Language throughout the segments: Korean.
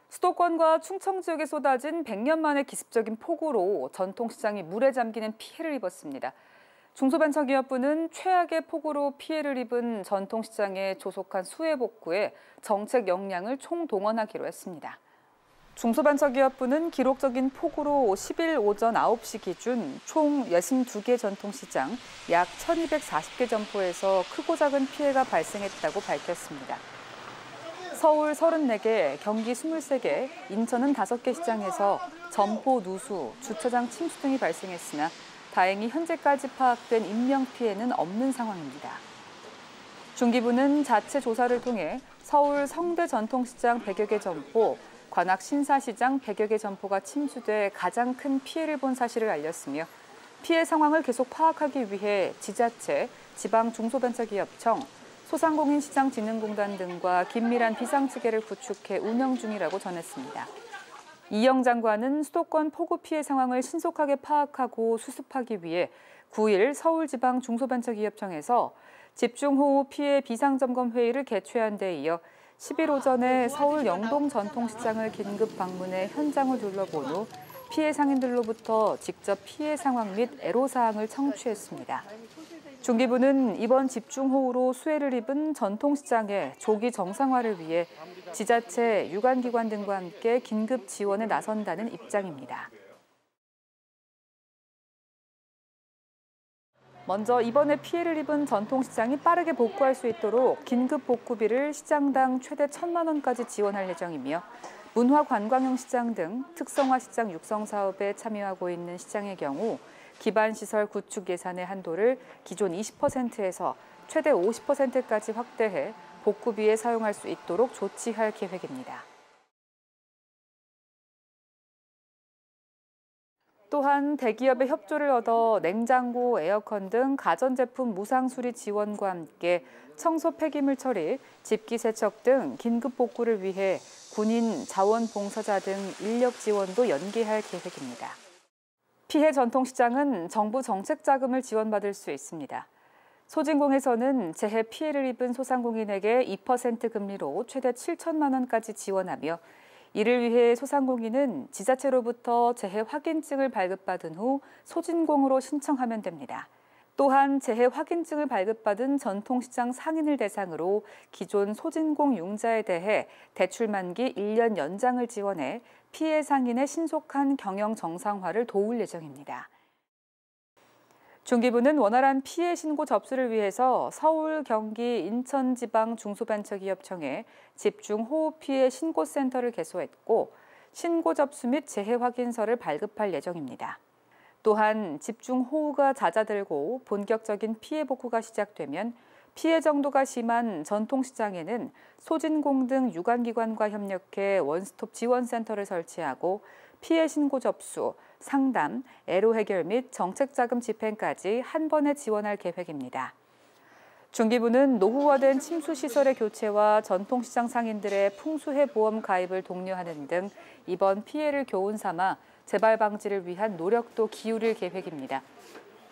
수도권과 충청 지역에 쏟아진 100년 만의 기습적인 폭우로 전통시장이 물에 잠기는 피해를 입었습니다. 중소벤처기업부는 최악의 폭우로 피해를 입은 전통시장에 조속한 수해 복구에 정책 역량을 총동원하기로 했습니다. 중소벤처기업부는 기록적인 폭우로 10일 오전 9시 기준 총 62개 전통시장 약 1,240개 점포에서 크고 작은 피해가 발생했다고 밝혔습니다. 서울 34개, 경기 23개, 인천은 5개 시장에서 점포 누수, 주차장 침수 등이 발생했으나 다행히 현재까지 파악된 인명피해는 없는 상황입니다. 중기부는 자체 조사를 통해 서울 성대 전통시장 100여 개 점포, 관악 신사시장 100여 개 점포가 침수돼 가장 큰 피해를 본 사실을 알렸으며 피해 상황을 계속 파악하기 위해 지자체, 지방중소벤처기업청, 소상공인시장진흥공단 등과 긴밀한 비상체계를 구축해 운영 중이라고 전했습니다. 이영 장관은 수도권 폭우 피해 상황을 신속하게 파악하고 수습하기 위해 9일 서울지방중소벤처기업청에서 집중호우 피해 비상점검 회의를 개최한 데 이어 10일 오전에 서울 영동 전통시장을 긴급 방문해 현장을 둘러본 후 피해 상인들로부터 직접 피해 상황 및 애로사항을 청취했습니다. 중기부는 이번 집중호우로 수해를 입은 전통시장의 조기 정상화를 위해 지자체, 유관기관 등과 함께 긴급 지원에 나선다는 입장입니다. 먼저 이번에 피해를 입은 전통시장이 빠르게 복구할 수 있도록 긴급 복구비를 시장당 최대 1,000만 원까지 지원할 예정이며 문화관광형 시장 등 특성화 시장 육성 사업에 참여하고 있는 시장의 경우 기반시설 구축 예산의 한도를 기존 20%에서 최대 50%까지 확대해 복구비에 사용할 수 있도록 조치할 계획입니다. 또한 대기업의 협조를 얻어 냉장고, 에어컨 등 가전제품 무상수리 지원과 함께 청소 폐기물 처리, 집기 세척 등 긴급 복구를 위해 군인, 자원봉사자 등 인력 지원도 연계할 계획입니다. 피해 전통시장은 정부 정책 자금을 지원받을 수 있습니다. 소진공에서는 재해 피해를 입은 소상공인에게 2% 금리로 최대 7천만 원까지 지원하며 이를 위해 소상공인은 지자체로부터 재해 확인증을 발급받은 후 소진공으로 신청하면 됩니다. 또한 재해 확인증을 발급받은 전통시장 상인을 대상으로 기존 소진공 융자에 대해 대출 만기 1년 연장을 지원해 피해 상인의 신속한 경영 정상화를 도울 예정입니다. 중기부는 원활한 피해 신고 접수를 위해서 서울, 경기, 인천 지방 중소벤처기업청에 집중호우 피해 신고센터를 개소했고 신고 접수 및 재해 확인서를 발급할 예정입니다. 또한 집중호우가 잦아들고 본격적인 피해 복구가 시작되면 피해 정도가 심한 전통시장에는 소진공 등 유관기관과 협력해 원스톱 지원센터를 설치하고 피해 신고 접수, 상담, 애로 해결 및 정책자금 집행까지 한 번에 지원할 계획입니다. 중기부는 노후화된 침수시설의 교체와 전통시장 상인들의 풍수해 보험 가입을 독려하는 등 이번 피해를 교훈 삼아 재발 방지를 위한 노력도 기울일 계획입니다.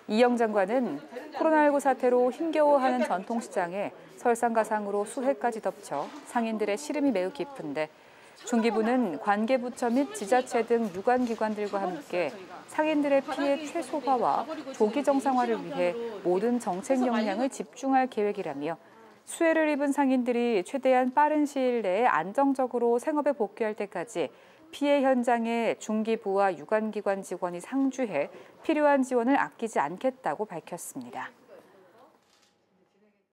이영 장관은 코로나19 사태로 힘겨워하는 전통시장에 설상가상으로 수해까지 덮쳐 상인들의 시름이 매우 깊은데 중기부는 관계부처 및 지자체 등 유관기관들과 함께 상인들의 피해 최소화와 조기 정상화를 위해 모든 정책 역량을 집중할 계획이라며 수해를 입은 상인들이 최대한 빠른 시일 내에 안정적으로 생업에 복귀할 때까지 피해 현장에 중기부와 유관기관 직원이 상주해 필요한 지원을 아끼지 않겠다고 밝혔습니다.